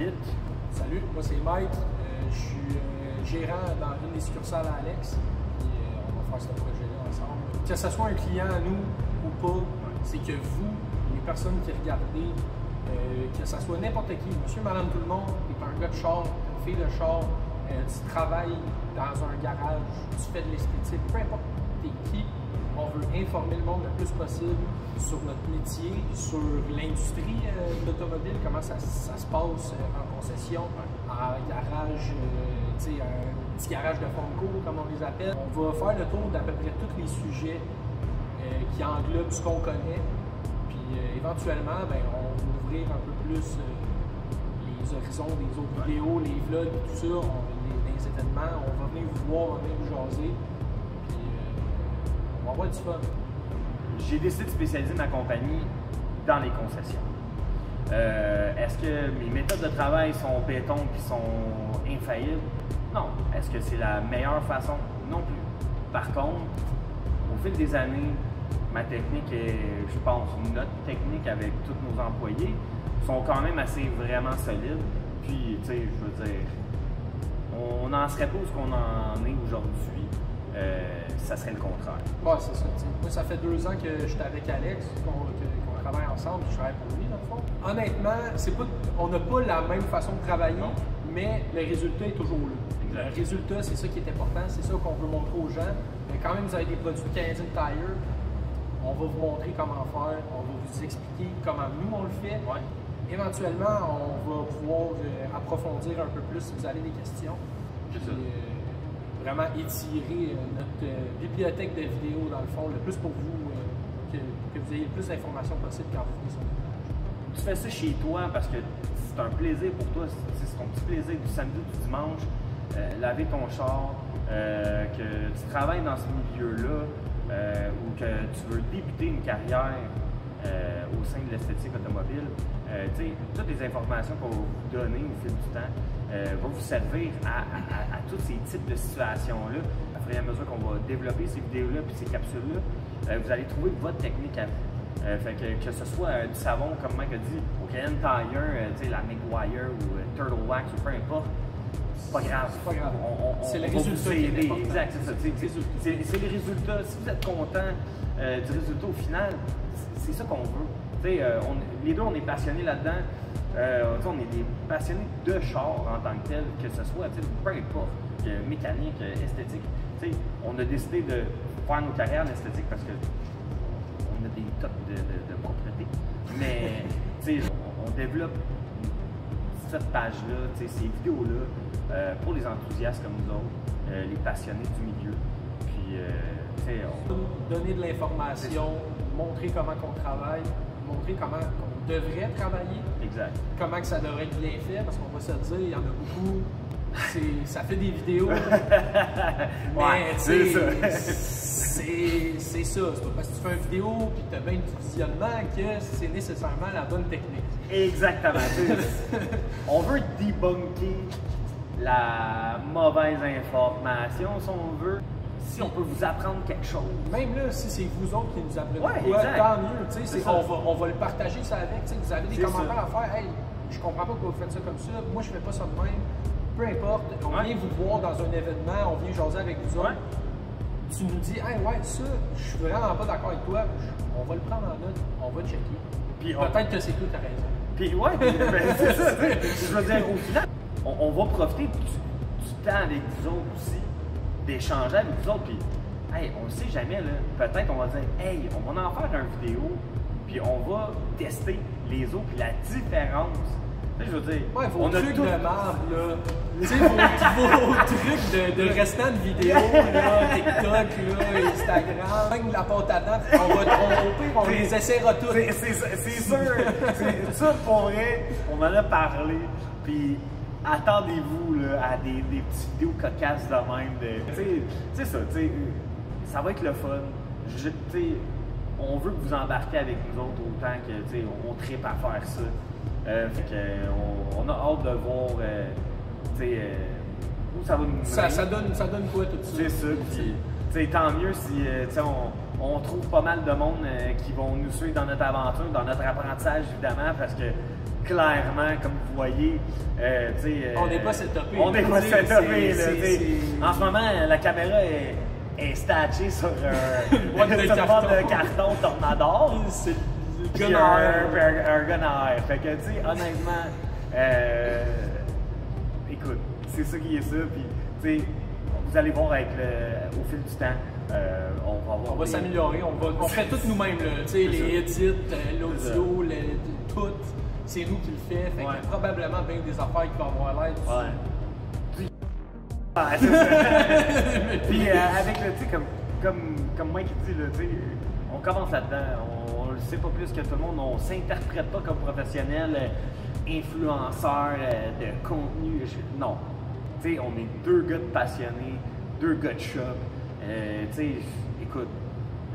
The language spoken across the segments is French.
vite. Salut, moi c'est Mike. Je suis gérant dans une des succursales à Alex. Puis, on va faire ce projet-là ensemble. Que ce soit un client à nous ou pas, c'est que vous, les personnes qui regardez, que ce soit n'importe qui, monsieur, madame, tout le monde, tu es un gars de char, une fille de char, tu travailles dans un garage, tu fais de l'esthétique, peu importe t'es qui, on veut informer le monde le plus possible sur notre métier, sur l'industrie d'automobile, comment ça se passe en concession, en garage, un petit garage de fond de cours, comme on les appelle. On va faire le tour d'à peu près tous les sujets qui englobent ce qu'on connaît. Puis éventuellement, ben, on va ouvrir un peu plus les horizons des autres vidéos, les vlogs, tout ça, les événements. On va venir vous voir, on va venir vous jaser. Puis on va avoir du fun. J'ai décidé de spécialiser ma compagnie dans les concessions. Est-ce que mes méthodes de travail sont béton et sont infaillibles? Non. Est-ce que c'est la meilleure façon? Non plus. Par contre, au fil des années, ma technique est, je pense, notre technique avec tous nos employés sont quand même assez vraiment solides. Puis, tu sais, je veux dire, on n'en serait pas où ce qu'on en est aujourd'hui. Ça serait le contraire. Ouais, c'est ça. T'sais. Moi, ça fait 2 ans que j'étais avec Alex, qu'on travaille ensemble, je travaille pour lui, dans le fond. Honnêtement, on n'a pas la même façon de travailler, mais le résultat est toujours là. Exact. Le résultat, c'est ça qui est important, c'est ça qu'on veut montrer aux gens. Mais quand même, vous avez des produits Canadian Tire, on va vous montrer comment faire, on va vous expliquer comment nous, on le fait. Ouais. Éventuellement, on va pouvoir approfondir un peu plus si vous avez des questions. C'est ça. Vraiment étirer notre bibliothèque de vidéos, dans le fond, le plus pour vous, que vous ayez le plus d'informations possible quand vous venez sur le village. Tu fais ça chez toi parce que c'est un plaisir pour toi, c'est ton petit plaisir du samedi ou du dimanche, laver ton char, que tu travailles dans ce milieu-là ou que tu veux débuter une carrière au sein de l'esthétique automobile. Toutes les informations qu'on va vous donner au fil du temps vont vous servir à tous ces types de situations-là. À fur et à mesure qu'on va développer ces vidéos-là et ces capsules-là, vous allez trouver votre technique à vous. Fait que ce soit du savon, comme Mike a dit, au Canadian Tire, la Maguire ou Turtle Wax ou peu importe, c'est pas grave. C'est pas grave. C'est le résultat qui est important. Exact, c'est ça. C'est les résultats. Si vous êtes content du résultat au final, c'est ça qu'on veut. Les deux, on est passionnés là-dedans. On est des passionnés de char en tant que tel, que ce soit, peu importe, mécanique, esthétique. On a décidé de faire nos carrières en esthétique parce que on a des top de propreté. Mais on développe cette page-là, ces vidéos-là, pour les enthousiastes comme nous autres, les passionnés du milieu. Puis, donner de l'information, montrer comment on travaille, montrer comment on devrait travailler. Exact. Comment que ça devrait être bien fait, parce qu'on va se dire, il y en a beaucoup, ça fait des vidéos, mais c'est ça. C'est ça. C'est pas parce que tu fais une vidéo et tu as bien du visionnement que c'est nécessairement la bonne technique. Exactement. On veut debunker la mauvaise information, si on veut. Si on peut vous apprendre quelque chose. Même là, si c'est vous autres qui nous apprenez exact. tant mieux. On va le partager ça avec. Vous avez des commentaires à faire. Hey, je comprends pas pourquoi vous faites ça comme ça. Moi, je fais pas ça de même. Peu importe. On vient vous voir dans un événement. On vient jaser avec vous autres. Tu nous dis, hey, ouais, ça, je suis vraiment pas d'accord avec toi. On va le prendre en note. On va checker. Puis peut-être que c'est toi qui as raison. Puis c'est ça. Je veux dire, au final, on va profiter du temps avec vous autres aussi, d'échanger avec vous autres, puis hey, on ne sait jamais, là, peut-être on va dire, hey, on va en faire une vidéo, puis on va tester les autres, puis la différence. Tu sais, je veux dire, vos trucs de marbre, là, tu sais, vos trucs de restant de vidéos, là, TikTok, là, Instagram, même la pâte à dents, on va tromper, on les essaiera tous. C'est sûr, c'est ça pour vrai, on en a parlé, puis attendez-vous à des petites vidéos cocasses de même. C'est ça, ça va être le fun. On veut que vous embarquiez avec nous autres autant que on tripe à faire ça. Fait que, on a hâte de voir où ça va nous mener. Ça donne quoi tout ça? C'est ça. Puis, tant mieux si on trouve pas mal de monde qui vont nous suivre dans notre aventure, dans notre apprentissage évidemment, parce que clairement, comme vous employés. On n'est pas setupé. On n'est pas setupé. En ce moment, la caméra est statchée sur une boîte de carton Tornador. C'est un gun à air. Fait que, tu sais, honnêtement, écoute, c'est ça qui est ça. Puis, tu sais, vous allez voir au fil du temps, on va s'améliorer. On fait tout nous-mêmes. Les edits, l'audio, tout. C'est nous qui le fait. Fait que probablement bien des affaires qui vont avoir l'air. C'est ça. Puis avec le, tu sais, comme moi qui dit, tu sais, on commence là-dedans. On le sait pas plus que tout le monde. On s'interprète pas comme professionnel, influenceur de contenu. Non. Tu sais, on est deux gars de passionnés, deux gars de shop. Tu sais, écoute,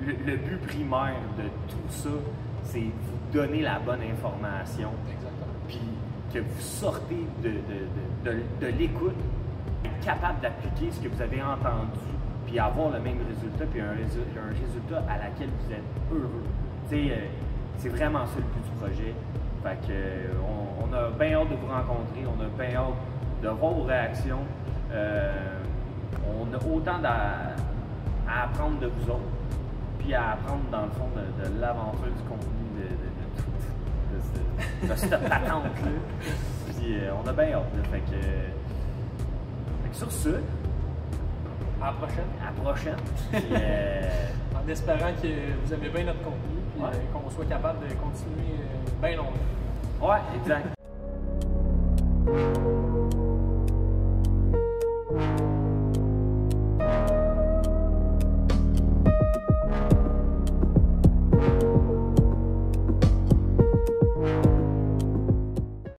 le but primaire de tout ça, c'est vous donner la bonne information. Exactement. Puis que vous sortez de l'écoute, être capable d'appliquer ce que vous avez entendu, puis avoir le même résultat, puis un résultat à laquelle vous êtes heureux. Tu sais, c'est vraiment ça le but du projet. Fait que on a bien hâte de vous rencontrer, on a bien hâte de voir vos réactions. On a autant à apprendre de vous autres, puis à apprendre dans le fond de l'aventure du contenu, de cette patente-là. Puis on a bien hâte. Là, fait que sur ce, à la prochaine. À la prochaine. Puis, en espérant que vous aimez bien notre contenu, puis qu'on soit capable de continuer bien longtemps. Ouais, exact.